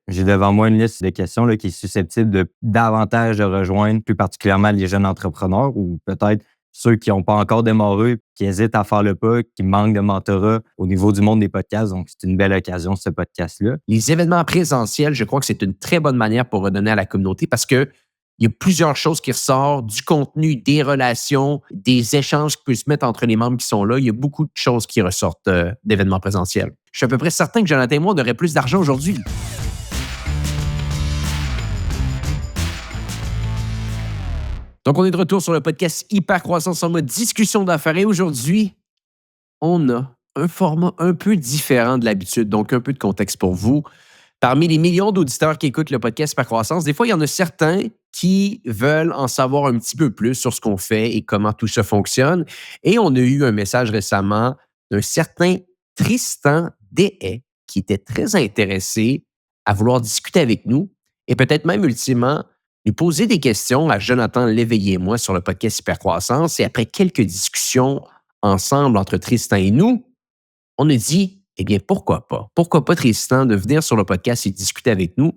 J'ai devant moi une liste de questions là, qui est susceptible de davantage de rejoindre plus particulièrement les jeunes entrepreneurs ou peut-être ceux qui n'ont pas encore démarré, qui hésitent à faire le pas, qui manquent de mentorat au niveau du monde des podcasts. Donc, c'est une belle occasion, ce podcast-là. Les événements présentiels, je crois que c'est une très bonne manière pour redonner à la communauté parce que il y a plusieurs choses qui ressortent, du contenu, des relations, des échanges qui peuvent se mettre entre les membres qui sont là. Il y a beaucoup de choses qui ressortent d'événements présentiels. Je suis à peu près certain que Jonathan et moi, on aurait plus d'argent aujourd'hui. Donc, on est de retour sur le podcast Hyper Croissance en mode discussion d'affaires. Et aujourd'hui, on a un format un peu différent de l'habitude, donc un peu de contexte pour vous. Parmi les millions d'auditeurs qui écoutent le podcast Hyper Croissance, des fois, il y en a certains qui veulent en savoir un petit peu plus sur ce qu'on fait et comment tout ça fonctionne. Et on a eu un message récemment d'un certain Tristan Deshaies qui était très intéressé à vouloir discuter avec nous et peut-être même ultimement nous poser des questions à Jonathan Léveillé et moi sur le podcast Hypercroissance. Et après quelques discussions ensemble entre Tristan et nous, on a dit, eh bien, pourquoi pas? Pourquoi pas, Tristan, de venir sur le podcast et discuter avec nous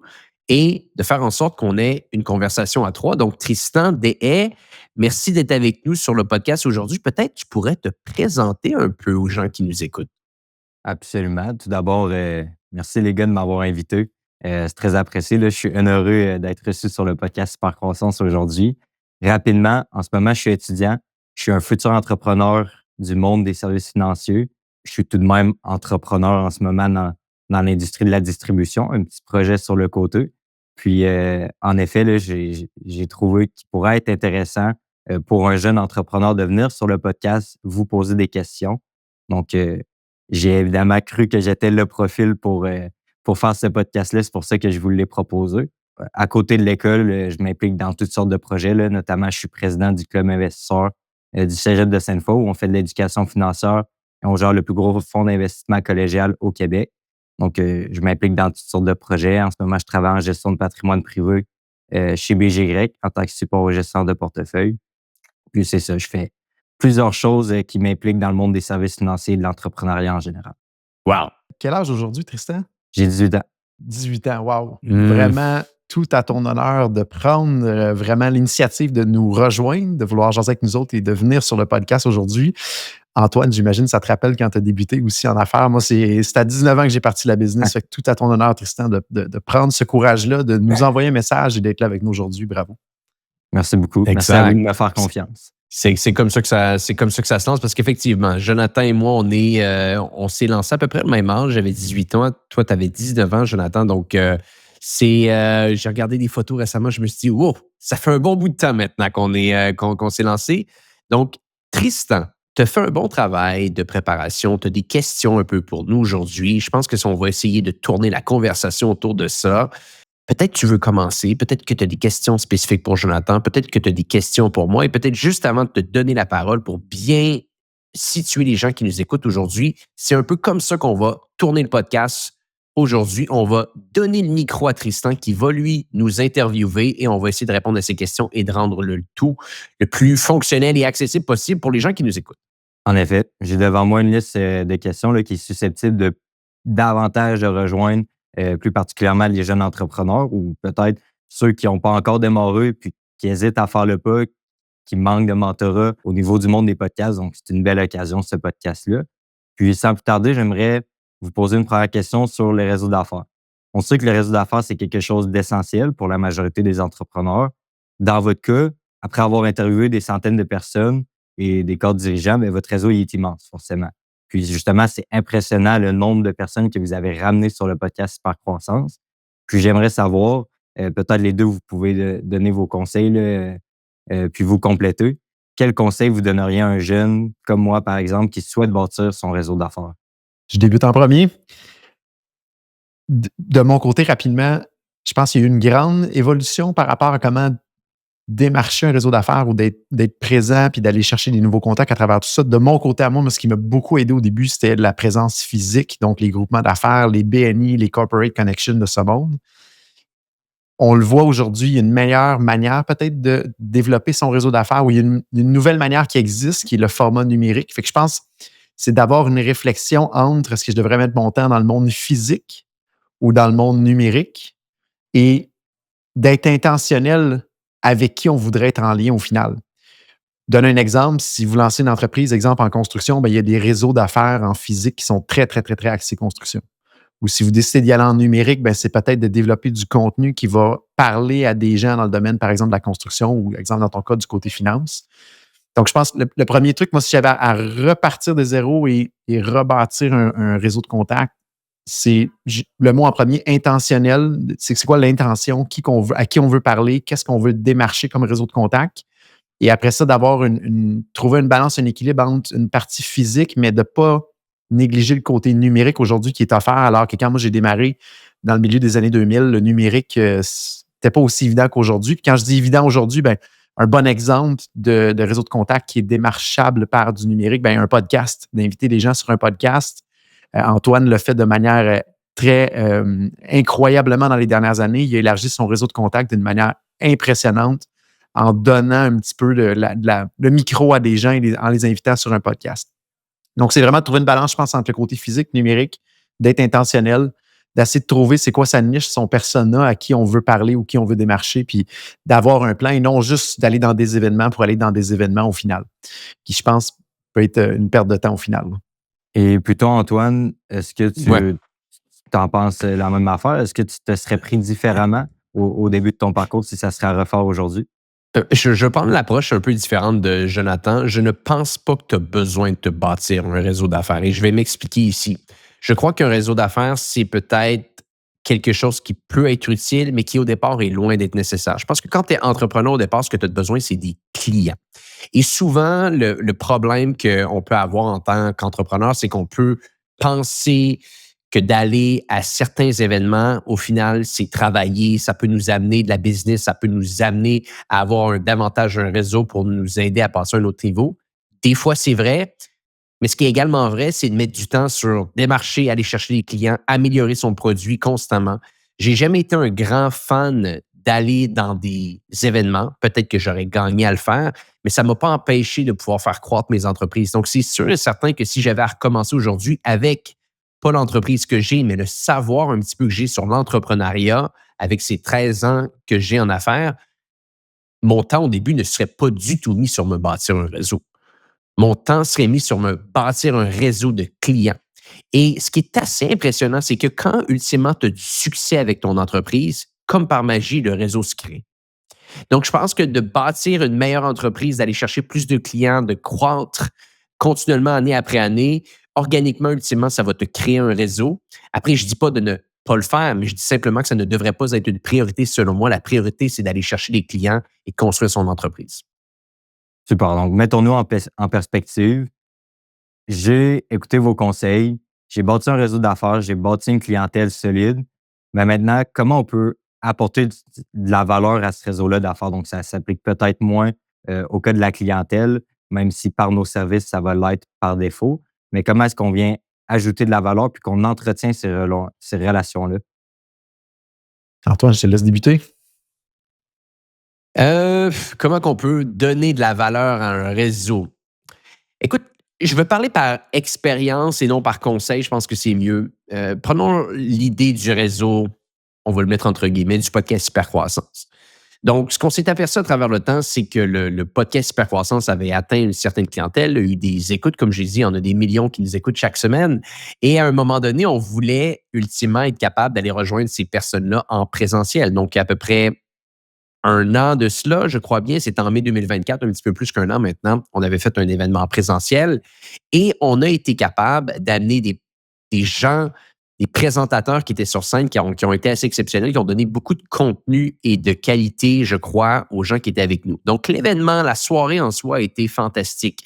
et de faire en sorte qu'on ait une conversation à trois. Donc, Tristan Deshaies, merci d'être avec nous sur le podcast aujourd'hui. Peut-être tu pourrais te présenter un peu aux gens qui nous écoutent. Absolument. Tout d'abord, merci les gars de m'avoir invité. C'est très apprécié. Là. Je suis honoreux d'être reçu sur le podcast Super Croissance aujourd'hui. Rapidement, en ce moment, je suis étudiant. Je suis un futur entrepreneur du monde des services financiers. Je suis tout de même entrepreneur en ce moment dans l'industrie de la distribution, un petit projet sur le côté. Puis, en effet, là, j'ai trouvé qu'il pourrait être intéressant pour un jeune entrepreneur de venir sur le podcast, vous poser des questions. Donc, j'ai évidemment cru que j'étais le profil pour faire ce podcast-là. C'est pour ça que je vous l'ai proposé. À côté de l'école, je m'implique dans toutes sortes de projets. Là. Notamment, je suis président du club investisseur du Cégep de Sainte-Foy où on fait de l'éducation financière et on gère le plus gros fonds d'investissement collégial au Québec. Donc, je m'implique dans toutes sortes de projets. En ce moment, je travaille en gestion de patrimoine privé chez BGY en tant que support aux gestionnaires de portefeuille. Puis, c'est ça, je fais plusieurs choses qui m'impliquent dans le monde des services financiers et de l'entrepreneuriat en général. Wow! Quel âge aujourd'hui, Tristan? J'ai 18 ans. 18 ans, wow! Vraiment, tout à ton honneur de prendre vraiment l'initiative de nous rejoindre, de vouloir jaser avec nous autres et de venir sur le podcast aujourd'hui. Antoine, j'imagine, ça te rappelle quand tu as débuté aussi en affaires. Moi, c'est à 19 ans que j'ai parti la business. Fait que tout à ton honneur, Tristan, de prendre ce courage-là, de nous envoyer un message et d'être là avec nous aujourd'hui. Bravo. Merci beaucoup. Exact. Merci à vous de me faire confiance. C'est comme ça que ça se lance parce qu'effectivement, Jonathan et moi, on s'est lancé à peu près le même âge. J'avais 18 ans, toi, tu avais 19 ans, Jonathan. Donc, j'ai regardé des photos récemment, je me suis dit, wow, ça fait un bon bout de temps maintenant qu'on s'est lancé. Donc, Tristan, tu as fait un bon travail de préparation, tu as des questions un peu pour nous aujourd'hui. Je pense que si on va essayer de tourner la conversation autour de ça, peut-être tu veux commencer, peut-être que tu as des questions spécifiques pour Jonathan, peut-être que tu as des questions pour moi et peut-être juste avant de te donner la parole pour bien situer les gens qui nous écoutent aujourd'hui, c'est un peu comme ça qu'on va tourner le podcast. Aujourd'hui, on va donner le micro à Tristan qui va lui nous interviewer et on va essayer de répondre à ses questions et de rendre le tout le plus fonctionnel et accessible possible pour les gens qui nous écoutent. En effet, j'ai devant moi une liste de questions là, qui est susceptible de davantage de rejoindre plus particulièrement les jeunes entrepreneurs ou peut-être ceux qui n'ont pas encore démarré puis qui hésitent à faire le pas, qui manquent de mentorat au niveau du monde des podcasts. Donc, c'est une belle occasion, ce podcast-là. Puis, sans plus tarder, j'aimerais vous poser une première question sur les réseaux d'affaires. On sait que le réseau d'affaires, c'est quelque chose d'essentiel pour la majorité des entrepreneurs. Dans votre cas, après avoir interviewé des centaines de personnes et des cadres dirigeants, bien, votre réseau il est immense, forcément. Puis justement, c'est impressionnant le nombre de personnes que vous avez ramenées sur le podcast Super Croissance. Puis j'aimerais savoir, peut-être les deux, vous pouvez donner vos conseils, là, puis vous compléter. Quel conseil vous donneriez à un jeune comme moi, par exemple, qui souhaite bâtir son réseau d'affaires? Je débute en premier. De mon côté, rapidement, je pense qu'il y a eu une grande évolution par rapport à comment démarcher un réseau d'affaires ou d'être présent puis d'aller chercher des nouveaux contacts à travers tout ça. De mon côté à moi, ce qui m'a beaucoup aidé au début, c'était la présence physique, donc les groupements d'affaires, les BNI, les Corporate Connections de ce monde. On le voit aujourd'hui, il y a une meilleure manière peut-être de développer son réseau d'affaires ou il y a une nouvelle manière qui existe, qui est le format numérique. Fait que je pense que c'est d'avoir une réflexion entre est-ce que je devrais mettre mon temps dans le monde physique ou dans le monde numérique. et d'être intentionnel avec qui on voudrait être en lien au final. Donne un exemple, si vous lancez une entreprise, exemple en construction, il y a des réseaux d'affaires en physique qui sont très, très, très, très axés construction. Ou si vous décidez d'y aller en numérique, c'est peut-être de développer du contenu qui va parler à des gens dans le domaine, par exemple, de la construction ou, exemple, dans ton cas, du côté finance. Donc, je pense que le premier truc, moi, si j'avais à repartir de zéro et rebâtir un réseau de contacts, c'est le mot en premier, intentionnel. C'est quoi l'intention, à qui on veut parler, qu'est-ce qu'on veut démarcher comme réseau de contacts. Et après ça, trouver une balance, un équilibre entre une partie physique, mais de ne pas négliger le côté numérique aujourd'hui qui est offert, alors que quand moi j'ai démarré dans le milieu des années 2000, le numérique, c'était pas aussi évident qu'aujourd'hui. Puis quand je dis évident aujourd'hui, un bon exemple de réseau de contact qui est démarchable par du numérique, un podcast, d'inviter des gens sur un podcast. Antoine le fait de manière très incroyablement dans les dernières années. Il a élargi son réseau de contact d'une manière impressionnante en donnant un petit peu le micro à des gens et en les invitant sur un podcast. Donc, c'est vraiment de trouver une balance, je pense, entre le côté physique, numérique, d'être intentionnel, d'essayer de trouver c'est quoi sa niche, son persona, à qui on veut parler ou qui on veut démarcher, puis d'avoir un plan et non juste d'aller dans des événements pour aller dans des événements au final, qui, je pense, peut être une perte de temps au final. Et plutôt, Antoine, est-ce que tu en penses la même affaire? Est-ce que tu te serais pris différemment au début de ton parcours si ça serait à refaire aujourd'hui? Je vais prendre l'approche un peu différente de Jonathan. Je ne pense pas que tu as besoin de te bâtir un réseau d'affaires et je vais m'expliquer ici. Je crois qu'un réseau d'affaires, c'est peut-être quelque chose qui peut être utile, mais qui au départ est loin d'être nécessaire. Je pense que quand tu es entrepreneur au départ, ce que tu as besoin, c'est des clients. Et souvent, le problème qu'on peut avoir en tant qu'entrepreneur, c'est qu'on peut penser que d'aller à certains événements, au final, c'est travailler, ça peut nous amener de la business, ça peut nous amener à avoir davantage un réseau pour nous aider à passer à un autre niveau. Des fois, c'est vrai, mais ce qui est également vrai, c'est de mettre du temps sur démarcher, aller chercher des clients, améliorer son produit constamment. J'ai jamais été un grand fan d'aller dans des événements. Peut-être que j'aurais gagné à le faire, mais ça ne m'a pas empêché de pouvoir faire croître mes entreprises. Donc, c'est sûr et certain que si j'avais à recommencer aujourd'hui avec pas l'entreprise que j'ai, mais le savoir un petit peu que j'ai sur l'entrepreneuriat avec ces 13 ans que j'ai en affaires, mon temps au début ne serait pas du tout mis sur me bâtir un réseau. Mon temps serait mis sur me bâtir un réseau de clients. Et ce qui est assez impressionnant, c'est que quand ultimement tu as du succès avec ton entreprise, comme par magie, le réseau se crée. Donc, je pense que de bâtir une meilleure entreprise, d'aller chercher plus de clients, de croître continuellement année après année, organiquement, ultimement, ça va te créer un réseau. Après, je ne dis pas de ne pas le faire, mais je dis simplement que ça ne devrait pas être une priorité selon moi. La priorité, c'est d'aller chercher des clients et de construire son entreprise. Super. Donc, mettons-nous en perspective. J'ai écouté vos conseils, j'ai bâti un réseau d'affaires, j'ai bâti une clientèle solide. Mais maintenant, comment on peut apporter de la valeur à ce réseau-là d'affaires? Donc, ça s'applique peut-être moins au cas de la clientèle, même si par nos services, ça va l'être par défaut. Mais comment est-ce qu'on vient ajouter de la valeur puis qu'on entretient ces relations-là? Antoine, je te laisse débuter. Comment qu'on peut donner de la valeur à un réseau? Écoute, je vais parler par expérience et non par conseil. Je pense que c'est mieux. Prenons l'idée du réseau, on va le mettre entre guillemets, du podcast Hypercroissance. Donc, ce qu'on s'est aperçu à travers le temps, c'est que le podcast Hypercroissance avait atteint une certaine clientèle, a eu des écoutes, comme j'ai dit, on a des millions qui nous écoutent chaque semaine. Et à un moment donné, on voulait ultimement être capable d'aller rejoindre ces personnes-là en présentiel. Donc, à peu près un an de cela, je crois bien, c'était en mai 2024, un petit peu plus qu'un an maintenant, on avait fait un événement présentiel et on a été capable d'amener des gens, des présentateurs qui étaient sur scène, qui ont été assez exceptionnels, qui ont donné beaucoup de contenu et de qualité, je crois, aux gens qui étaient avec nous. Donc, l'événement, la soirée en soi a été fantastique.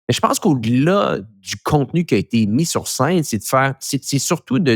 Mais je pense qu'au-delà du contenu qui a été mis sur scène, c'est surtout de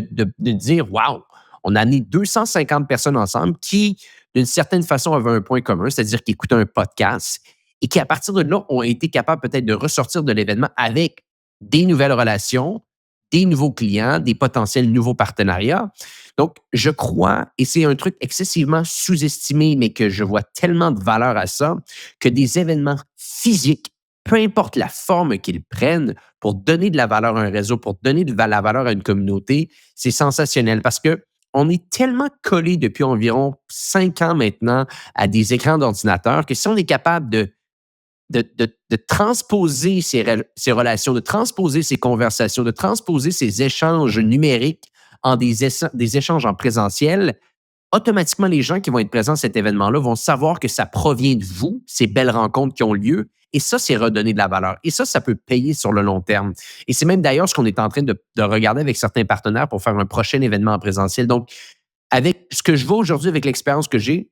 dire, wow, on a amené 250 personnes ensemble qui, d'une certaine façon, avaient un point commun, c'est-à-dire qu'ils écoutaient un podcast et qui, à partir de là, ont été capables peut-être de ressortir de l'événement avec des nouvelles relations, des nouveaux clients, des potentiels nouveaux partenariats. Donc, je crois, et c'est un truc excessivement sous-estimé, mais que je vois tellement de valeur à ça, que des événements physiques, peu importe la forme qu'ils prennent, pour donner de la valeur à un réseau, pour donner de la valeur à une communauté, c'est sensationnel parce que on est tellement collé depuis environ 5 ans maintenant à des écrans d'ordinateur que si on est capable de transposer ces relations, de transposer ces conversations, de transposer ces échanges numériques en des échanges en présentiel, automatiquement, les gens qui vont être présents à cet événement-là vont savoir que ça provient de vous, ces belles rencontres qui ont lieu. Et ça, c'est redonner de la valeur. Et ça peut payer sur le long terme. Et c'est même d'ailleurs ce qu'on est en train de regarder avec certains partenaires pour faire un prochain événement en présentiel. Donc, avec ce que je vois aujourd'hui, avec l'expérience que j'ai,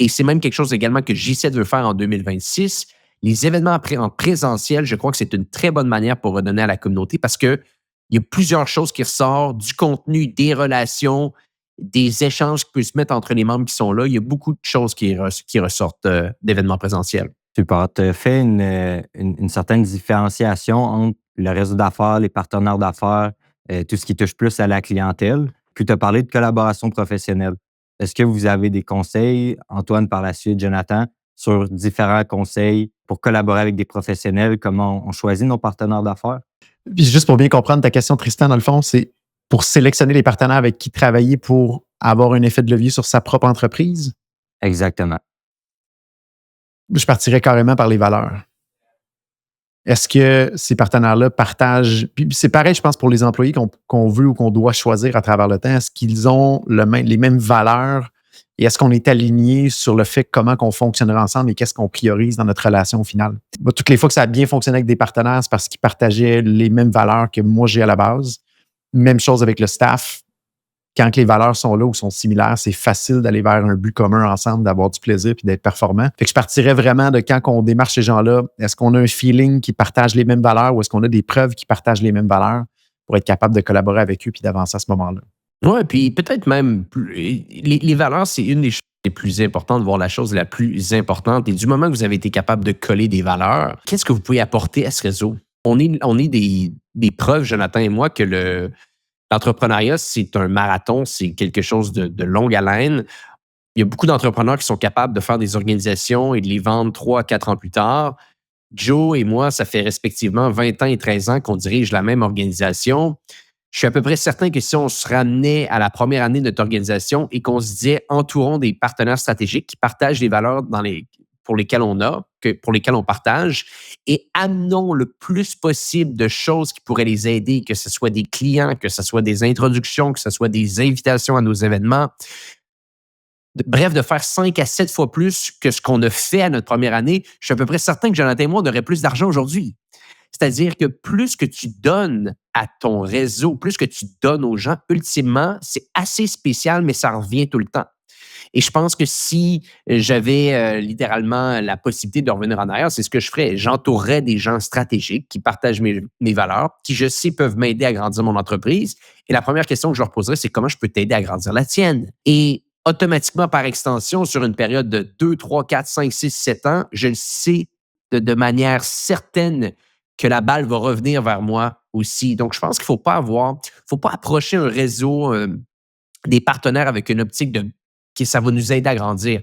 et c'est même quelque chose également que J7 veut faire en 2026, les événements en présentiel, je crois que c'est une très bonne manière pour redonner à la communauté parce qu'il y a plusieurs choses qui ressortent, du contenu, des relations, des échanges qui peuvent se mettre entre les membres qui sont là. Il y a beaucoup de choses qui ressortent d'événements présentiels. Super. Tu as fait une certaine différenciation entre le réseau d'affaires, les partenaires d'affaires, tout ce qui touche plus à la clientèle. Puis tu as parlé de collaboration professionnelle. Est-ce que vous avez des conseils, Antoine, par la suite, Jonathan, sur différents conseils pour collaborer avec des professionnels, comment on choisit nos partenaires d'affaires? Puis juste pour bien comprendre ta question, Tristan, dans le fond, c'est pour sélectionner les partenaires avec qui travailler pour avoir un effet de levier sur sa propre entreprise? Exactement. Je partirais carrément par les valeurs. Est-ce que ces partenaires-là partagent... Puis c'est pareil, je pense, pour les employés qu'on veut ou qu'on doit choisir à travers le temps. Est-ce qu'ils ont les mêmes valeurs et est-ce qu'on est aligné sur le fait comment on fonctionnera ensemble et qu'est-ce qu'on priorise dans notre relation au final? Moi, toutes les fois que ça a bien fonctionné avec des partenaires, c'est parce qu'ils partageaient les mêmes valeurs que moi j'ai à la base. Même chose avec le staff. Quand les valeurs sont là ou sont similaires, c'est facile d'aller vers un but commun ensemble, d'avoir du plaisir puis d'être performant. Fait que je partirais vraiment de quand on démarche ces gens-là, est-ce qu'on a un feeling qui partage les mêmes valeurs ou est-ce qu'on a des preuves qui partagent les mêmes valeurs pour être capable de collaborer avec eux puis d'avancer à ce moment-là? Oui, puis peut-être même, les valeurs, c'est une des choses les plus importantes, voire la chose la plus importante. Et du moment que vous avez été capable de coller des valeurs, qu'est-ce que vous pouvez apporter à ce réseau? On est des preuves, Jonathan et moi, que l'entrepreneuriat, c'est un marathon, c'est quelque chose de longue haleine. Il y a beaucoup d'entrepreneurs qui sont capables de faire des organisations et de les vendre 3 à 4 ans plus tard. Joe et moi, ça fait respectivement 20 ans et 13 ans qu'on dirige la même organisation. Je suis à peu près certain que si on se ramenait à la première année de notre organisation et qu'on se disait entourons des partenaires stratégiques qui partagent les valeurs pour lesquelles pour lesquelles on partage et amenons le plus possible de choses qui pourraient les aider, que ce soit des clients, que ce soit des introductions, que ce soit des invitations à nos événements. Bref, de faire 5 à 7 fois plus que ce qu'on a fait à notre première année, je suis à peu près certain que Jonathan et moi, on aurait plus d'argent aujourd'hui. C'est-à-dire que plus que tu donnes à ton réseau, plus que tu donnes aux gens, ultimement, c'est assez spécial, mais ça revient tout le temps. Et je pense que si j'avais littéralement la possibilité de revenir en arrière, c'est ce que je ferais. J'entourerais des gens stratégiques qui partagent mes valeurs, qui, je sais, peuvent m'aider à grandir mon entreprise. Et la première question que je leur poserais, c'est comment je peux t'aider à grandir la tienne? Et automatiquement, par extension, sur une période de 2, 3, 4, 5, 6, 7 ans, je le sais de manière certaine que la balle va revenir vers moi aussi. Donc, je pense qu'il ne faut pas approcher un réseau, des partenaires avec une optique que ça va nous aider à grandir.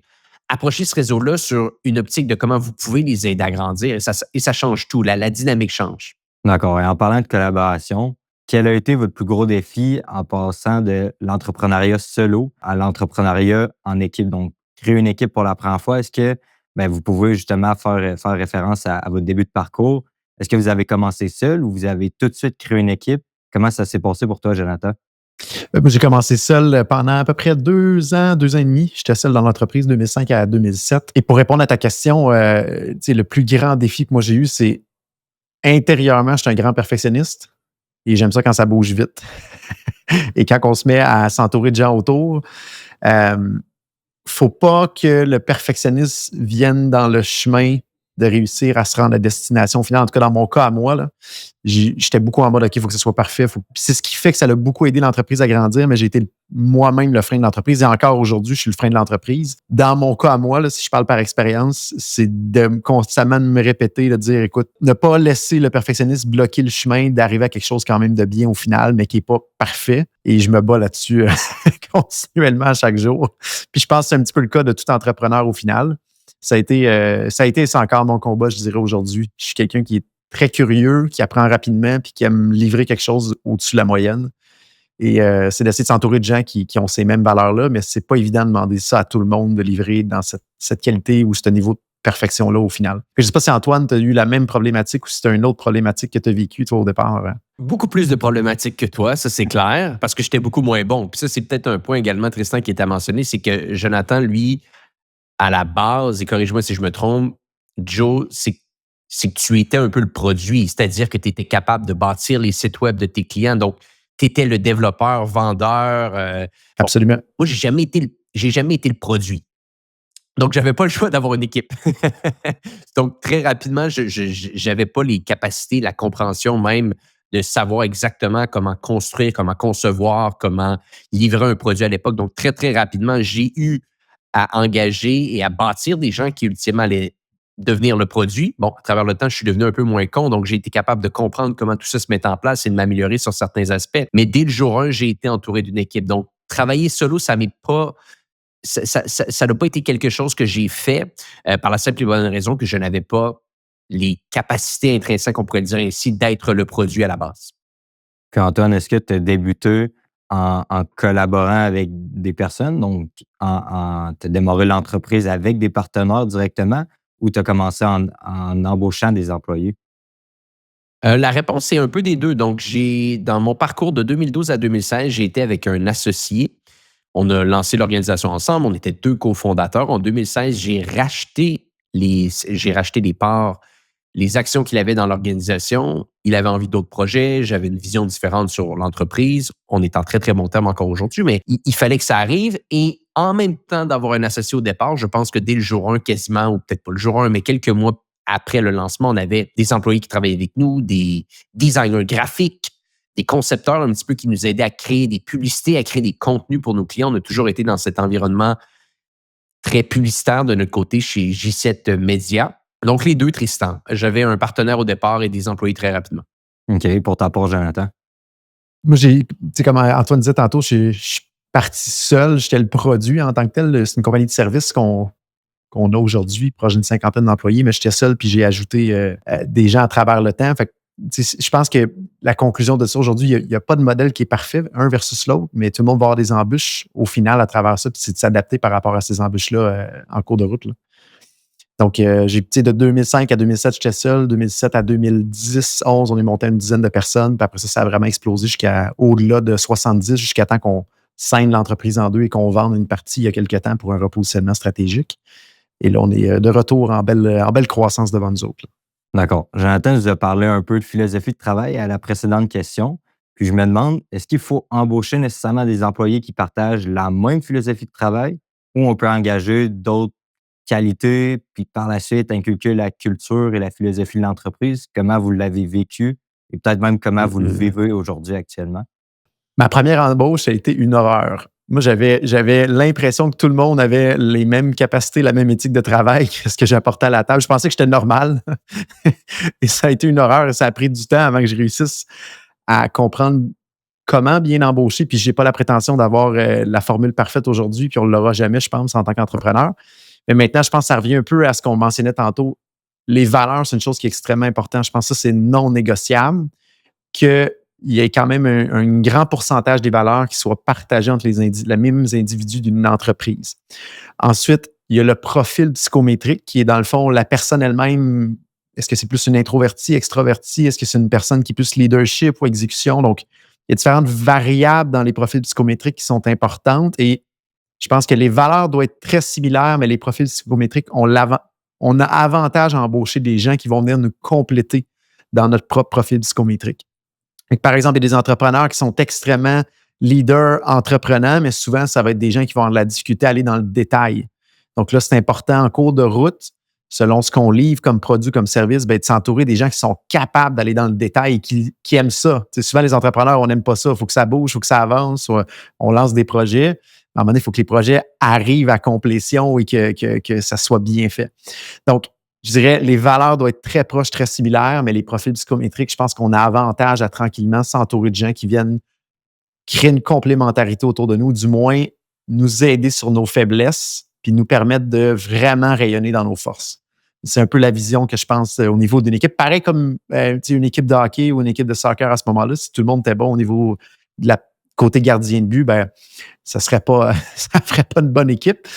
Approchez ce réseau-là sur une optique de comment vous pouvez les aider à grandir et ça change tout. La dynamique change. D'accord. Et en parlant de collaboration, quel a été votre plus gros défi en passant de l'entrepreneuriat solo à l'entrepreneuriat en équipe? Donc, créer une équipe pour la première fois, est-ce que vous pouvez justement faire référence à votre début de parcours? Est-ce que vous avez commencé seul ou vous avez tout de suite créé une équipe? Comment ça s'est passé pour toi, Jonathan? Moi, j'ai commencé seul pendant à peu près 2 ans, 2 ans et demi. J'étais seul dans l'entreprise 2005 à 2007. Et pour répondre à ta question, le plus grand défi que moi j'ai eu, c'est intérieurement, je suis un grand perfectionniste et j'aime ça quand ça bouge vite. Et quand on se met à s'entourer de gens autour, faut pas que le perfectionnisme vienne dans le chemin de réussir à se rendre à destination finale. En tout cas, dans mon cas, à moi, là, j'étais beaucoup en mode, OK, il faut que ce soit parfait. C'est ce qui fait que ça a beaucoup aidé l'entreprise à grandir, mais j'ai été moi-même le frein de l'entreprise. Et encore aujourd'hui, je suis le frein de l'entreprise. Dans mon cas, à moi, là, si je parle par expérience, c'est de constamment me répéter, de dire, écoute, ne pas laisser le perfectionnisme bloquer le chemin d'arriver à quelque chose quand même de bien au final, mais qui n'est pas parfait. Et je me bats là-dessus continuellement à chaque jour. Puis je pense que c'est un petit peu le cas de tout entrepreneur au final. Ça a été et c'est encore mon combat, je dirais, aujourd'hui. Je suis quelqu'un qui est très curieux, qui apprend rapidement puis qui aime livrer quelque chose au-dessus de la moyenne. Et c'est d'essayer de s'entourer de gens qui ont ces mêmes valeurs-là, mais c'est pas évident de demander ça à tout le monde, de livrer dans cette qualité ou ce niveau de perfection-là au final. Je sais pas si Antoine, tu as eu la même problématique ou si tu as une autre problématique que tu as vécue, toi, au départ. Beaucoup plus de problématiques que toi, ça c'est clair, parce que j'étais beaucoup moins bon. Puis ça, c'est peut-être un point également, Tristan, qui est à mentionner, c'est que Jonathan, lui, à la base, et corrige-moi si je me trompe, Joe, c'est que tu étais un peu le produit, c'est-à-dire que tu étais capable de bâtir les sites web de tes clients. Donc, tu étais le développeur, vendeur. Bon, Absolument. moi, j'ai jamais été le produit. Donc, j'avais pas le choix d'avoir une équipe. Donc, très rapidement, j'avais pas les capacités, la compréhension même de savoir exactement comment construire, comment concevoir, comment livrer un produit à l'époque. Donc, très, très rapidement, j'ai eu à engager et à bâtir des gens qui, ultimement, allaient devenir le produit. Bon, à travers le temps, je suis devenu un peu moins con, donc j'ai été capable de comprendre comment tout ça se met en place et de m'améliorer sur certains aspects. Mais dès le jour 1, j'ai été entouré d'une équipe. Donc, travailler solo, ça m'est pas ça n'a pas été quelque chose que j'ai fait par la simple et bonne raison que je n'avais pas les capacités intrinsèques, on pourrait dire ainsi, d'être le produit à la base. Puis Antoine, est-ce que tu as débuté en collaborant avec des personnes, donc tu as démarré l'entreprise avec des partenaires directement ou tu as commencé en embauchant des employés? La réponse, c'est un peu des deux. Donc, dans mon parcours de 2012 à 2016, j'ai été avec un associé. On a lancé l'organisation ensemble. On était 2 cofondateurs. En 2016, j'ai racheté les parts, les actions qu'il avait dans l'organisation. Il avait envie d'autres projets. J'avais une vision différente sur l'entreprise. On est en très, très bon terme encore aujourd'hui, mais il fallait que ça arrive. Et en même temps d'avoir un associé au départ, je pense que dès le jour 1 quasiment, ou peut-être pas le jour 1, mais quelques mois après le lancement, on avait des employés qui travaillaient avec nous, des designers graphiques, des concepteurs un petit peu qui nous aidaient à créer des publicités, à créer des contenus pour nos clients. On a toujours été dans cet environnement très publicitaire de notre côté chez J7 Media. Donc, les deux, Tristan. J'avais un partenaire au départ et des employés très rapidement. OK, pour ta part, Jonathan. Moi, tu sais, comme Antoine disait tantôt, je suis parti seul, j'étais le produit en tant que tel. C'est une compagnie de services qu'on a aujourd'hui, proche d'une cinquantaine d'employés, mais j'étais seul, puis j'ai ajouté des gens à travers le temps. Fait que, je pense que la conclusion de ça aujourd'hui, il n'y a pas de modèle qui est parfait, un versus l'autre, mais tout le monde va avoir des embûches au final à travers ça, puis c'est de s'adapter par rapport à ces embûches-là en cours de route. Là. Donc, de 2005 à 2007, j'étais seul. 2007 à 2010, 11, on est monté à une dizaine de personnes. Puis après ça, ça a vraiment explosé jusqu'à au-delà de 70, jusqu'à temps qu'on scinde l'entreprise en deux et qu'on vende une partie il y a quelques temps pour un repositionnement stratégique. Et là, on est de retour en belle croissance devant nous autres. Là. D'accord. Jonathan nous a parlé un peu de philosophie de travail à la précédente question. Puis je me demande, est-ce qu'il faut embaucher nécessairement des employés qui partagent la même philosophie de travail ou on peut engager d'autres qualités, puis par la suite inculquer la culture et la philosophie de l'entreprise? Comment vous l'avez vécu et peut-être même comment vous le vivez aujourd'hui actuellement? Ma première embauche, ça a été une horreur. Moi, j'avais l'impression que tout le monde avait les mêmes capacités, la même éthique de travail que ce que j'apportais à la table. Je pensais que j'étais normal. Et ça a été une horreur. Et ça a pris du temps avant que je réussisse à comprendre comment bien embaucher. Puis, je n'ai pas la prétention d'avoir la formule parfaite aujourd'hui, puis on ne l'aura jamais, je pense, en tant qu'entrepreneur. Mais maintenant, je pense que ça revient un peu à ce qu'on mentionnait tantôt. Les valeurs, c'est une chose qui est extrêmement importante. Je pense que ça, c'est non négociable. Qu'il y ait quand même un grand pourcentage des valeurs qui soient partagées entre les mêmes individus d'une entreprise. Ensuite, il y a le profil psychométrique qui est dans le fond la personne elle-même. Est-ce que c'est plus une introvertie, extravertie? Est-ce que c'est une personne qui est plus leadership ou exécution? Donc, il y a différentes variables dans les profils psychométriques qui sont importantes et je pense que les valeurs doivent être très similaires, mais les profils psychométriques, on a avantage à embaucher des gens qui vont venir nous compléter dans notre propre profil psychométrique. Par exemple, il y a des entrepreneurs qui sont extrêmement leaders, entrepreneurs, mais souvent, ça va être des gens qui vont avoir de la difficulté à aller dans le détail. Donc là, c'est important en cours de route, selon ce qu'on livre comme produit, comme service, de s'entourer des gens qui sont capables d'aller dans le détail et qui aiment ça. Souvent, les entrepreneurs, on n'aime pas ça. Il faut que ça bouge, il faut que ça avance. On lance des projets. À un moment donné, il faut que les projets arrivent à complétion et que ça soit bien fait. Donc, je dirais, les valeurs doivent être très proches, très similaires, mais les profils psychométriques, je pense qu'on a avantage à tranquillement s'entourer de gens qui viennent créer une complémentarité autour de nous, du moins nous aider sur nos faiblesses, puis nous permettre de vraiment rayonner dans nos forces. C'est un peu la vision que je pense au niveau d'une équipe. Pareil comme une équipe de hockey ou une équipe de soccer à ce moment-là, si tout le monde était bon au niveau de la côté gardien de but, ben, ça ferait pas une bonne équipe.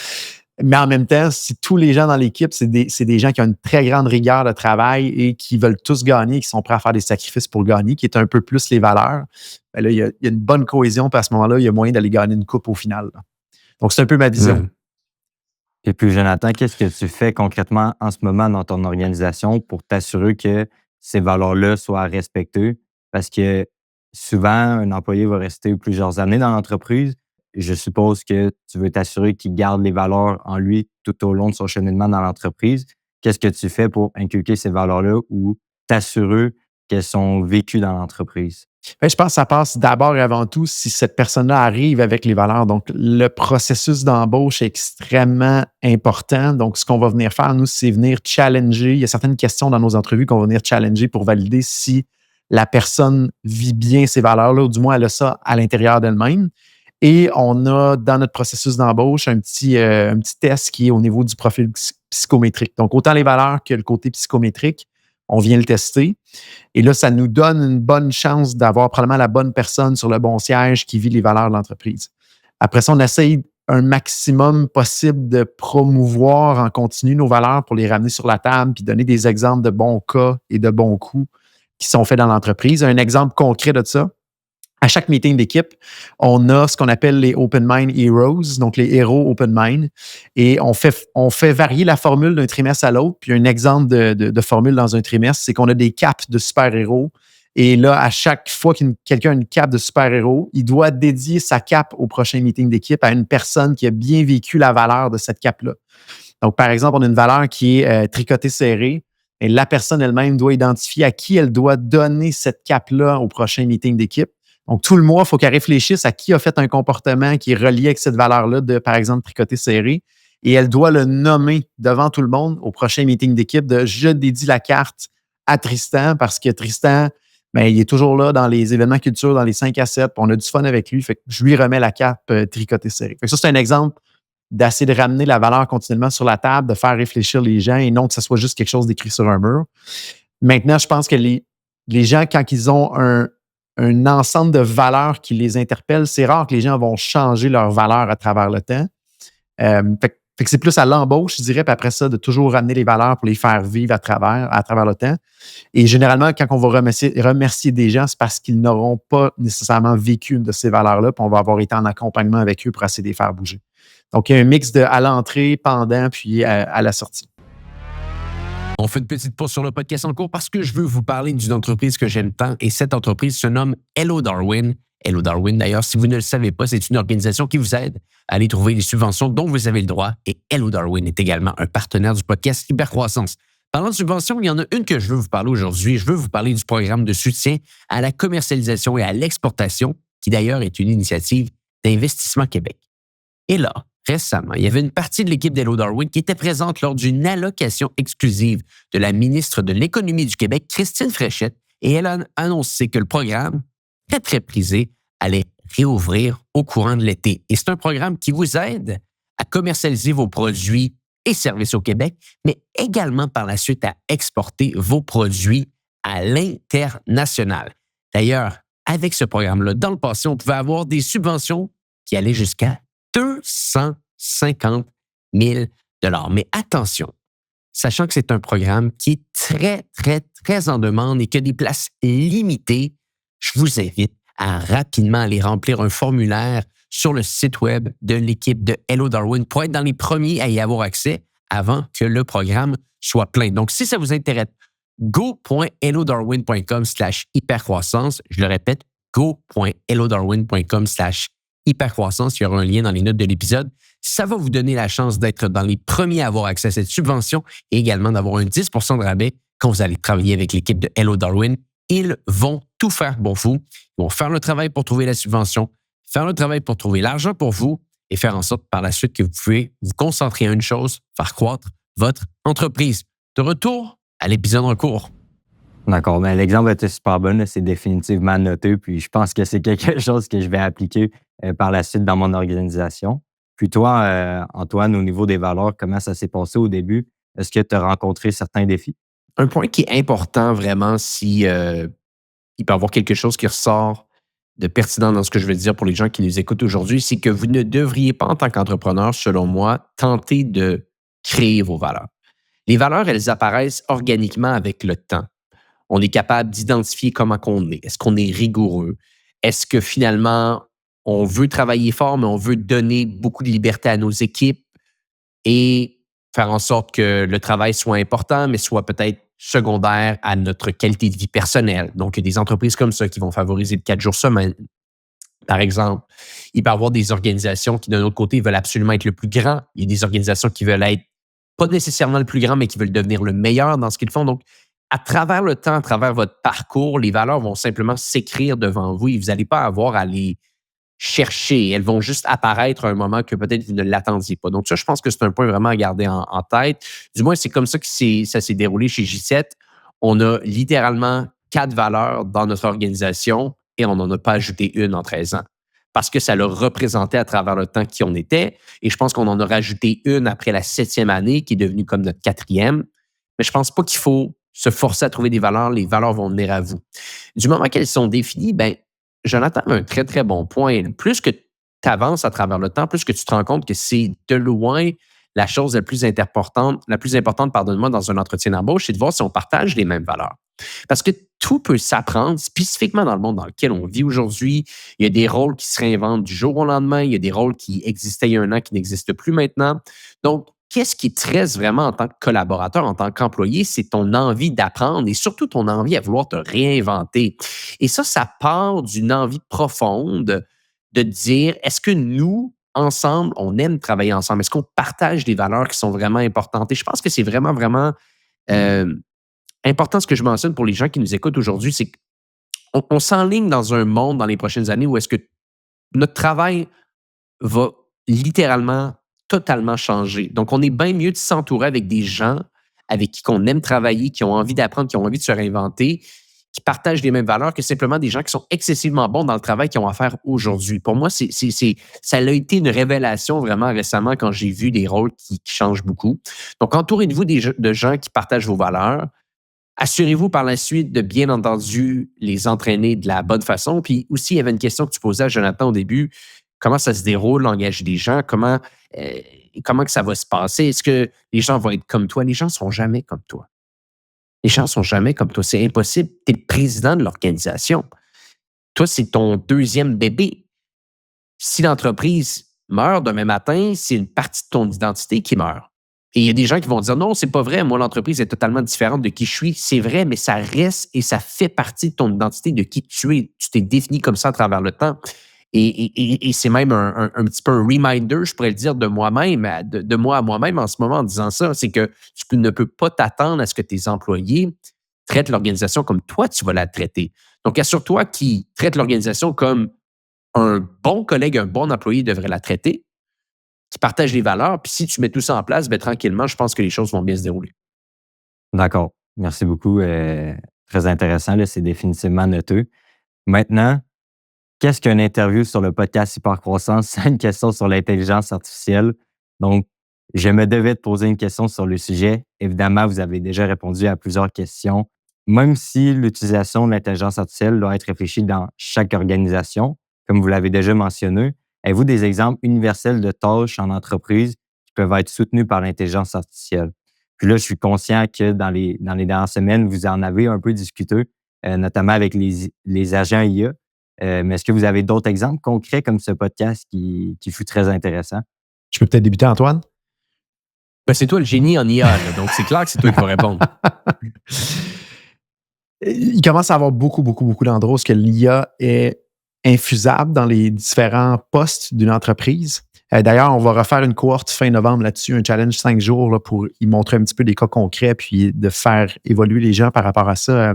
Mais en même temps, si tous les gens dans l'équipe, c'est des gens qui ont une très grande rigueur de travail et qui veulent tous gagner, qui sont prêts à faire des sacrifices pour gagner, qui est un peu plus les valeurs, ben là, il y a une bonne cohésion, puis à ce moment-là, il y a moyen d'aller gagner une coupe au final, là. Donc, c'est un peu ma vision. Et puis, Jonathan, qu'est-ce que tu fais concrètement en ce moment dans ton organisation pour t'assurer que ces valeurs-là soient respectées? Parce que souvent, un employé va rester plusieurs années dans l'entreprise. Je suppose que tu veux t'assurer qu'il garde les valeurs en lui tout au long de son cheminement dans l'entreprise. Qu'est-ce que tu fais pour inculquer ces valeurs-là ou t'assurer qu'elles sont vécues dans l'entreprise? Ben, je pense que ça passe d'abord et avant tout si cette personne-là arrive avec les valeurs. Donc, le processus d'embauche est extrêmement important. Donc, ce qu'on va venir faire, nous, c'est venir challenger. Il y a certaines questions dans nos entrevues qu'on va venir challenger pour valider si la personne vit bien ces valeurs-là, ou du moins elle a ça à l'intérieur d'elle-même. Et on a dans notre processus d'embauche un petit test qui est au niveau du profil psychométrique. Donc, autant les valeurs que le côté psychométrique, on vient le tester. Et là, ça nous donne une bonne chance d'avoir probablement la bonne personne sur le bon siège qui vit les valeurs de l'entreprise. Après ça, on essaye un maximum possible de promouvoir en continu nos valeurs pour les ramener sur la table puis donner des exemples de bons cas et de bons coups qui sont faits dans l'entreprise. Un exemple concret de ça, à chaque meeting d'équipe, on a ce qu'on appelle les Open Mind Heroes, donc les héros Open Mind. Et on fait varier la formule d'un trimestre à l'autre. Puis un exemple de formule dans un trimestre, c'est qu'on a des capes de super-héros. Et là, à chaque fois quelqu'un a une cape de super-héros, il doit dédier sa cape au prochain meeting d'équipe à une personne qui a bien vécu la valeur de cette cape-là. Donc, par exemple, on a une valeur qui est tricoté serré. Et la personne elle-même doit identifier à qui elle doit donner cette cape-là au prochain meeting d'équipe. Donc, tout le mois, il faut qu'elle réfléchisse à qui a fait un comportement qui est relié avec cette valeur-là de, par exemple, tricoter serré. Et elle doit le nommer devant tout le monde au prochain meeting d'équipe de « Je dédie la carte à Tristan » parce que Tristan, ben, il est toujours là dans les événements culturels, dans les 5 à 7, puis on a du fun avec lui. Fait que je lui remets la cape tricoter serré. Fait que ça, c'est un exemple d'essayer de ramener la valeur continuellement sur la table, de faire réfléchir les gens et non que ce soit juste quelque chose d'écrit sur un mur. Maintenant, je pense que les gens, quand ils ont un ensemble de valeurs qui les interpellent, c'est rare que les gens vont changer leurs valeurs à travers le temps. Fait que c'est plus à l'embauche, je dirais, puis après ça, de toujours ramener les valeurs pour les faire vivre à travers le temps. Et généralement, quand on va remercier des gens, c'est parce qu'ils n'auront pas nécessairement vécu une de ces valeurs-là, puis on va avoir été en accompagnement avec eux pour essayer de les faire bouger. Donc, il y a un mix de à l'entrée, pendant, puis à la sortie. On fait une petite pause sur le podcast en cours parce que je veux vous parler d'une entreprise que j'aime tant et cette entreprise se nomme Hello Darwin. Hello Darwin, d'ailleurs, si vous ne le savez pas, c'est une organisation qui vous aide à aller trouver les subventions dont vous avez le droit et Hello Darwin est également un partenaire du podcast Hypercroissance. Parlant de subventions, il y en a une que je veux vous parler aujourd'hui. Je veux vous parler du programme de soutien à la commercialisation et à l'exportation qui d'ailleurs est une initiative d'Investissement Québec. Et là, récemment, il y avait une partie de l'équipe d'Hello Darwin qui était présente lors d'une allocation exclusive de la ministre de l'Économie du Québec, Christine Fréchette, et elle a annoncé que le programme, très, très prisé, allait réouvrir au courant de l'été. Et c'est un programme qui vous aide à commercialiser vos produits et services au Québec, mais également par la suite à exporter vos produits à l'international. D'ailleurs, avec ce programme-là, dans le passé, on pouvait avoir des subventions qui allaient jusqu'à 250 000 $. Mais attention, sachant que c'est un programme qui est très, très, très en demande et qui a des places limitées, je vous invite à rapidement aller remplir un formulaire sur le site web de l'équipe de Hello Darwin pour être dans les premiers à y avoir accès avant que le programme soit plein. Donc, si ça vous intéresse, go.hellodarwin.com/hypercroissance. Je le répète, go.hellodarwin.com/hypercroissance. Il y aura un lien dans les notes de l'épisode. Ça va vous donner la chance d'être dans les premiers à avoir accès à cette subvention et également d'avoir un 10 % de rabais quand vous allez travailler avec l'équipe de Hello Darwin. Ils vont tout faire pour vous. Ils vont faire le travail pour trouver la subvention, faire le travail pour trouver l'argent pour vous et faire en sorte par la suite que vous pouvez vous concentrer à une chose, faire croître votre entreprise. De retour à l'épisode en cours. D'accord. Ben, l'exemple était super bon. Là. C'est définitivement noté. Puis je pense que c'est quelque chose que je vais appliquer par la suite dans mon organisation. Puis toi, Antoine, au niveau des valeurs, comment ça s'est passé au début? Est-ce que tu as rencontré certains défis? Un point qui est important vraiment si il peut y avoir quelque chose qui ressort de pertinent dans ce que je veux dire pour les gens qui nous écoutent aujourd'hui, c'est que vous ne devriez pas, en tant qu'entrepreneur, selon moi, tenter de créer vos valeurs. Les valeurs, elles apparaissent organiquement avec le temps. On est capable d'identifier comment on est. Est-ce qu'on est rigoureux? Est-ce que finalement, on veut travailler fort, mais on veut donner beaucoup de liberté à nos équipes et faire en sorte que le travail soit important, mais soit peut-être secondaire à notre qualité de vie personnelle. Donc, il y a des entreprises comme ça qui vont favoriser le 4 jours semaine, par exemple. Il peut y avoir des organisations qui, d'un autre côté, veulent absolument être le plus grand. Il y a des organisations qui veulent être pas nécessairement le plus grand, mais qui veulent devenir le meilleur dans ce qu'ils font. Donc, à travers le temps, à travers votre parcours, les valeurs vont simplement s'écrire devant vous et vous n'allez pas avoir à les chercher. Elles vont juste apparaître à un moment que peut-être vous ne l'attendiez pas. Donc, ça, je pense que c'est un point vraiment à garder en tête. Du moins, c'est comme ça que ça s'est déroulé chez J7. On a littéralement 4 valeurs dans notre organisation et on n'en a pas ajouté une en 13 ans parce que ça leur représentait à travers le temps qui on était. Et je pense qu'on en a rajouté une après la 7e année qui est devenue comme notre 4e. Mais je pense pas qu'il faut se forcer à trouver des valeurs. Les valeurs vont venir à vous. Du moment qu'elles sont définies, ben Jonathan a un très, très bon point. Plus que tu avances à travers le temps, plus que tu te rends compte que c'est de loin la chose la plus importante, pardonne-moi, dans un entretien d'embauche, c'est de voir si on partage les mêmes valeurs. Parce que tout peut s'apprendre, spécifiquement dans le monde dans lequel on vit aujourd'hui. Il y a des rôles qui se réinventent du jour au lendemain. Il y a des rôles qui existaient il y a un an qui n'existent plus maintenant. Donc, qu'est-ce qui te reste vraiment en tant que collaborateur, en tant qu'employé? C'est ton envie d'apprendre et surtout ton envie à vouloir te réinventer. Et ça part d'une envie profonde de dire, est-ce que nous, ensemble, on aime travailler ensemble? Est-ce qu'on partage des valeurs qui sont vraiment importantes? Et je pense que c'est vraiment, vraiment important ce que je mentionne pour les gens qui nous écoutent aujourd'hui, c'est qu'on s'enligne dans un monde dans les prochaines années où est-ce que notre travail va littéralement totalement changer. Donc, on est bien mieux de s'entourer avec des gens avec qui on aime travailler, qui ont envie d'apprendre, qui ont envie de se réinventer, qui partagent les mêmes valeurs que simplement des gens qui sont excessivement bons dans le travail qu'ils ont à faire aujourd'hui. Pour moi, ça a été une révélation vraiment récemment quand j'ai vu des rôles qui changent beaucoup. Donc, entourez-vous de gens qui partagent vos valeurs. Assurez-vous par la suite de bien entendu les entraîner de la bonne façon. Puis aussi, il y avait une question que tu posais à Jonathan au début. Comment ça se déroule, l'engagement des gens? Comment que ça va se passer? Est-ce que les gens vont être comme toi? Les gens ne sont jamais comme toi. Les gens ne sont jamais comme toi. C'est impossible. Tu es le président de l'organisation. Toi, c'est ton 2e bébé. Si l'entreprise meurt demain matin, c'est une partie de ton identité qui meurt. Et il y a des gens qui vont dire non, c'est pas vrai. Moi, l'entreprise est totalement différente de qui je suis. C'est vrai, mais ça reste et ça fait partie de ton identité, de qui tu es. Tu t'es défini comme ça à travers le temps. Et c'est même un petit peu un reminder, je pourrais le dire, de moi-même, de moi à moi-même en ce moment en disant ça. C'est que tu ne peux pas t'attendre à ce que tes employés traitent l'organisation comme toi, tu vas la traiter. Donc, assure-toi qu'ils traitent l'organisation comme un bon collègue, un bon employé devrait la traiter, qui partage les valeurs. Puis si tu mets tout ça en place, ben, tranquillement, je pense que les choses vont bien se dérouler. D'accord. Merci beaucoup. Très intéressant. Là, c'est définitivement noteux. Maintenant, qu'est-ce qu'une interview sur le podcast Hypercroissance? C'est une question sur l'intelligence artificielle. Donc, je me devais de poser une question sur le sujet. Évidemment, vous avez déjà répondu à plusieurs questions. Même si l'utilisation de l'intelligence artificielle doit être réfléchie dans chaque organisation, comme vous l'avez déjà mentionné, avez-vous des exemples universels de tâches en entreprise qui peuvent être soutenues par l'intelligence artificielle? Puis là, je suis conscient que dans les dernières semaines, vous en avez un peu discuté, notamment avec les agents IA. Mais est-ce que vous avez d'autres exemples concrets comme ce podcast qui fut très intéressant? Je peux peut-être débuter, Antoine? Ben, c'est toi le génie en IA, là, donc c'est clair que c'est toi qui vas répondre. Il commence à avoir beaucoup, beaucoup, beaucoup d'endroits où l'IA est infusable dans les différents postes d'une entreprise. D'ailleurs, on va refaire une cohorte fin novembre là-dessus, un challenge 5 jours là, pour y montrer un petit peu des cas concrets puis de faire évoluer les gens par rapport à ça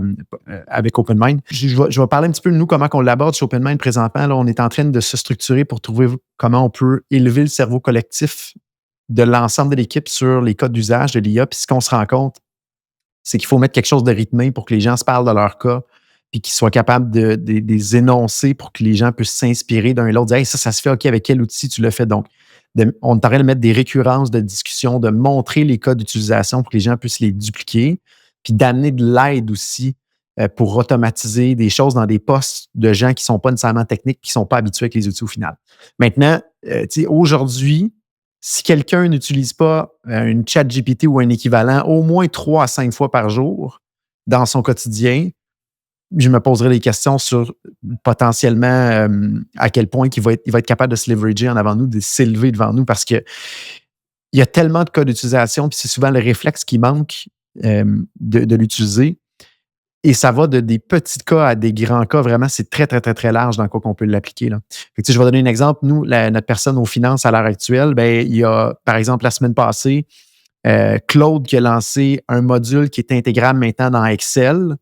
avec OpenMind. Je vais parler un petit peu de nous, comment on l'aborde chez OpenMind présentement. Là, on est en train de se structurer pour trouver comment on peut élever le cerveau collectif de l'ensemble de l'équipe sur les codes d'usage de l'IA. Puis ce qu'on se rend compte, c'est qu'il faut mettre quelque chose de rythmé pour que les gens se parlent de leur cas puis qu'ils soient capables de les énoncer pour que les gens puissent s'inspirer d'un et l'autre, dire hey, ça se fait OK avec quel outil tu le fais. Donc, on est en train de mettre des récurrences de discussion, de montrer les cas d'utilisation pour que les gens puissent les dupliquer, puis d'amener de l'aide aussi pour automatiser des choses dans des postes de gens qui ne sont pas nécessairement techniques, qui ne sont pas habitués avec les outils au final. Maintenant, aujourd'hui, si quelqu'un n'utilise pas une ChatGPT ou un équivalent au moins 3 à 5 fois par jour dans son quotidien, je me poserai des questions sur potentiellement à quel point il va être capable de se leverager en avant nous, de s'élever devant nous, parce qu'il y a tellement de cas d'utilisation, puis c'est souvent le réflexe qui manque de l'utiliser. Et ça va de des petits cas à des grands cas. Vraiment, c'est très, très, très, très large dans quoi qu'on peut l'appliquer. Là. Fait que, je vais donner un exemple. Nous, notre personne aux finances à l'heure actuelle, il y a, par exemple, la semaine passée, Claude qui a lancé un module qui est intégrable maintenant dans Excel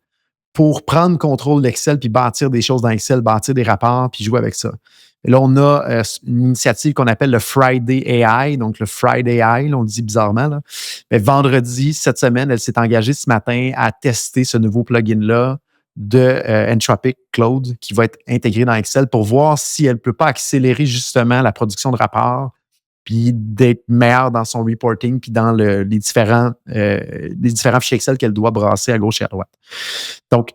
pour prendre contrôle d'Excel puis bâtir des choses dans Excel, bâtir des rapports puis jouer avec ça. Et là, on a une initiative qu'on appelle le Friday AI, donc le Friday AI, là, on le dit bizarrement. Là. Mais vendredi, cette semaine, elle s'est engagée ce matin à tester ce nouveau plugin-là de Anthropic Claude qui va être intégré dans Excel pour voir si elle ne peut pas accélérer justement la production de rapports puis d'être meilleure dans son reporting puis dans les différents fichiers Excel qu'elle doit brasser à gauche et à droite. Donc,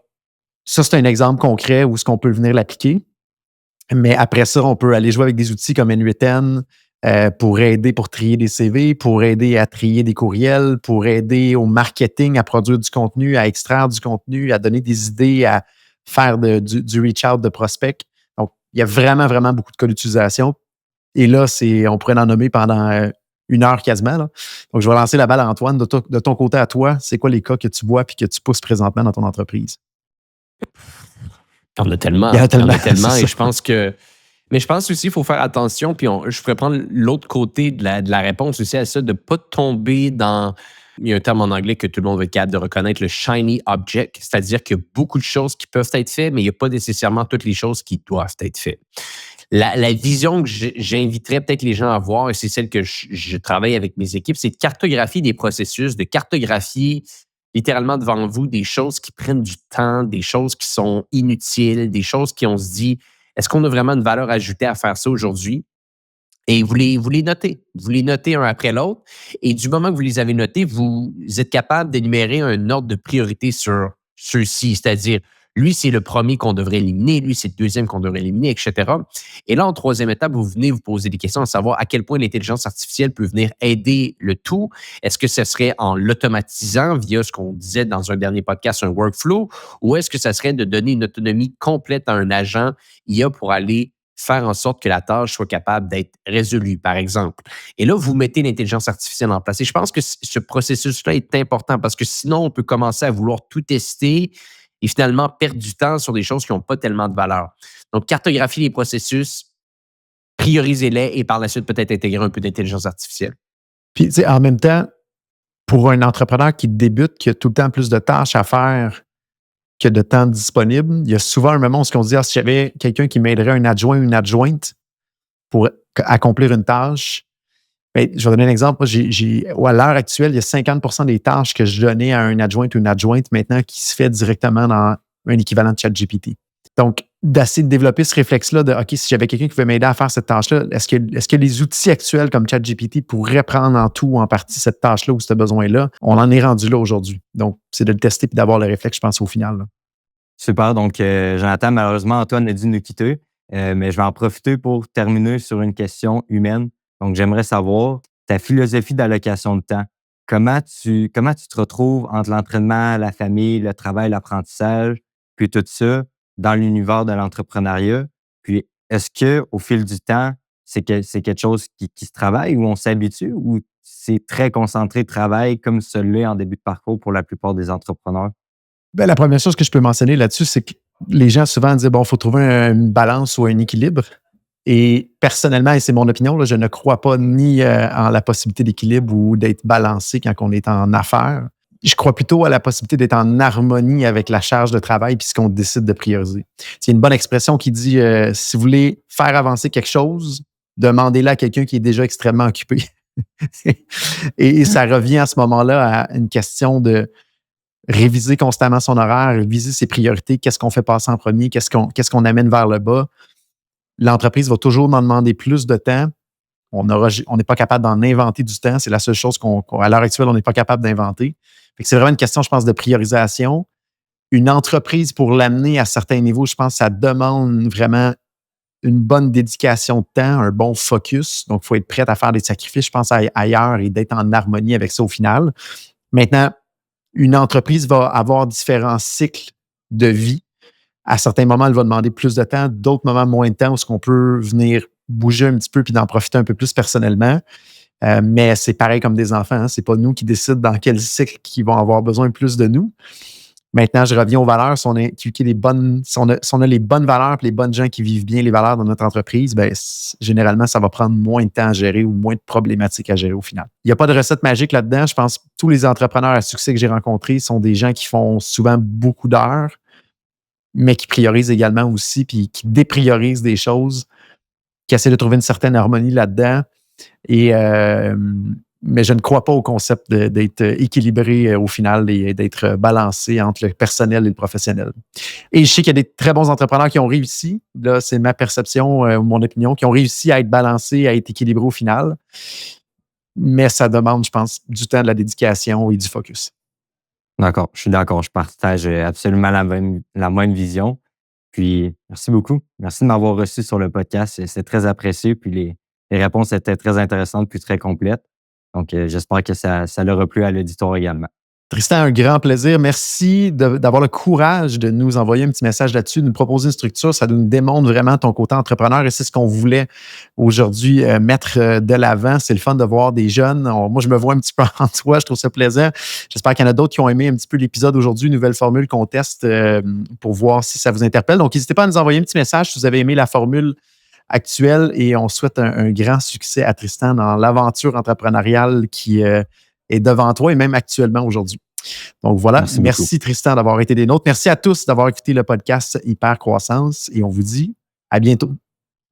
ça, c'est un exemple concret où est-ce qu'on peut venir l'appliquer. Mais après ça, on peut aller jouer avec des outils comme N8N pour aider, pour trier des CV, pour aider à trier des courriels, pour aider au marketing à produire du contenu, à extraire du contenu, à donner des idées, à faire du reach-out de prospects. Donc, il y a vraiment, vraiment beaucoup de cas d'utilisation. Et là, on pourrait en nommer pendant 1 heure quasiment. Là. Donc, je vais lancer la balle à Antoine. De ton côté à toi, c'est quoi les cas que tu vois et que tu pousses présentement dans ton entreprise? Il y en a tellement. Et je pense que. Mais je pense aussi qu'il faut faire attention. Puis je pourrais prendre l'autre côté de la réponse aussi à ça, de ne pas tomber dans. Il y a un terme en anglais que tout le monde va être capable de reconnaître, le shiny object. C'est-à-dire qu'il y a beaucoup de choses qui peuvent être faites, mais il n'y a pas nécessairement toutes les choses qui doivent être faites. La vision que j'inviterais peut-être les gens à voir, et c'est celle que je travaille avec mes équipes, c'est de cartographier des processus, de cartographier littéralement devant vous des choses qui prennent du temps, des choses qui sont inutiles, des choses qui on se dit, est-ce qu'on a vraiment une valeur ajoutée à faire ça aujourd'hui? Et vous les notez. Vous les notez un après l'autre. Et du moment que vous les avez notés, vous êtes capable d'énumérer un ordre de priorité sur ceux-ci. C'est-à-dire, lui, c'est le premier qu'on devrait éliminer. Lui, c'est le deuxième qu'on devrait éliminer, etc. Et là, en troisième étape, vous venez vous poser des questions à savoir à quel point l'intelligence artificielle peut venir aider le tout. Est-ce que ce serait en l'automatisant via ce qu'on disait dans un dernier podcast, un workflow, ou est-ce que ça serait de donner une autonomie complète à un agent IA pour aller faire en sorte que la tâche soit capable d'être résolue, par exemple. Et là, vous mettez l'intelligence artificielle en place. Et je pense que ce processus-là est important parce que sinon, on peut commencer à vouloir tout tester et finalement perdre du temps sur des choses qui n'ont pas tellement de valeur. Donc, cartographier les processus, priorisez-les et par la suite, peut-être intégrer un peu d'intelligence artificielle. Puis, tu sais, en même temps, pour un entrepreneur qui débute, qui a tout le temps plus de tâches à faire que de temps disponible, il y a souvent un moment où on se dit, si j'avais quelqu'un qui m'aiderait, un adjoint ou une adjointe pour accomplir une tâche. Bien, je vais donner un exemple. À l'heure actuelle, il y a 50% des tâches que je donnais à un adjoint ou une adjointe maintenant qui se fait directement dans un équivalent de ChatGPT. Donc, d'essayer de développer ce réflexe-là de OK, si j'avais quelqu'un qui veut m'aider à faire cette tâche-là, est-ce que les outils actuels comme ChatGPT pourraient prendre en tout ou en partie cette tâche-là ou ce besoin-là? On en est rendu là aujourd'hui. Donc, c'est de le tester et d'avoir le réflexe, je pense, au final. Là. Super. Donc, Jonathan, malheureusement, Antoine a dû nous quitter, mais je vais en profiter pour terminer sur une question humaine. Donc, j'aimerais savoir ta philosophie d'allocation de temps. Comment tu te retrouves entre l'entraînement, la famille, le travail, l'apprentissage, puis tout ça dans l'univers de l'entrepreneuriat? Puis, est-ce qu'au fil du temps, c'est quelque chose qui se travaille ou on s'habitue ou c'est très concentré travail comme celui en début de parcours pour la plupart des entrepreneurs? Bien, la première chose que je peux mentionner là-dessus, c'est que les gens souvent disent, il faut trouver une balance ou un équilibre. Et personnellement, et c'est mon opinion, là, je ne crois pas ni en la possibilité d'équilibre ou d'être balancé quand on est en affaires. Je crois plutôt à la possibilité d'être en harmonie avec la charge de travail puis ce qu'on décide de prioriser. Il y a une bonne expression qui dit si vous voulez faire avancer quelque chose, demandez-le à quelqu'un qui est déjà extrêmement occupé. et ça revient à ce moment-là à une question de réviser constamment son horaire, réviser ses priorités, qu'est-ce qu'on fait passer en premier, qu'est-ce qu'on amène vers le bas. L'entreprise va toujours en demander plus de temps. On n'est pas capable d'en inventer du temps. C'est la seule chose qu'à l'heure actuelle, on n'est pas capable d'inventer. C'est vraiment une question, je pense, de priorisation. une entreprise, pour l'amener à certains niveaux, je pense que ça demande vraiment une bonne dédication de temps, un bon focus. Donc, il faut être prêt à faire des sacrifices, je pense, ailleurs et d'être en harmonie avec ça au final. Maintenant, une entreprise va avoir différents cycles de vie. À certains moments, elle va demander plus de temps, d'autres moments, moins de temps, où est-ce qu'on peut venir bouger un petit peu puis d'en profiter un peu plus personnellement. Mais c'est pareil comme des enfants. Hein. C'est pas nous qui décident dans quel cycle ils vont avoir besoin plus de nous. Maintenant, je reviens aux valeurs. Si on a les bonnes valeurs et les bonnes gens qui vivent bien les valeurs dans notre entreprise, ben, généralement, ça va prendre moins de temps à gérer ou moins de problématiques à gérer au final. Il n'y a pas de recette magique là-dedans. Je pense que tous les entrepreneurs à succès que j'ai rencontrés sont des gens qui font souvent beaucoup d'heures, mais qui priorisent également aussi, puis qui dépriorisent des choses, qui essaient de trouver une certaine harmonie là-dedans. Mais je ne crois pas au concept d'être équilibré au final et d'être balancé entre le personnel et le professionnel. Et je sais qu'il y a des très bons entrepreneurs qui ont réussi, là, c'est ma perception ou mon opinion, qui ont réussi à être balancés, à être équilibrés au final. Mais ça demande, je pense, du temps, de la dédication et du focus. D'accord, je suis d'accord. Je partage absolument la même vision. Puis, merci beaucoup. Merci de m'avoir reçu sur le podcast. C'est très apprécié. Puis, les réponses étaient très intéressantes puis très complètes. Donc, j'espère que ça leur a plu à l'auditoire également. Tristan, un grand plaisir. Merci d'avoir le courage de nous envoyer un petit message là-dessus, de nous proposer une structure. Ça nous démontre vraiment ton côté entrepreneur et c'est ce qu'on voulait aujourd'hui mettre de l'avant. C'est le fun de voir des jeunes. Moi, je me vois un petit peu en toi. Je trouve ça plaisant. J'espère qu'il y en a d'autres qui ont aimé un petit peu l'épisode aujourd'hui, nouvelle formule qu'on teste pour voir si ça vous interpelle. Donc, n'hésitez pas à nous envoyer un petit message si vous avez aimé la formule actuelle et on souhaite un grand succès à Tristan dans l'aventure entrepreneuriale qui est devant toi et même actuellement aujourd'hui. Donc voilà, merci Tristan d'avoir été des nôtres. Merci à tous d'avoir écouté le podcast Hyper Croissance et on vous dit à bientôt.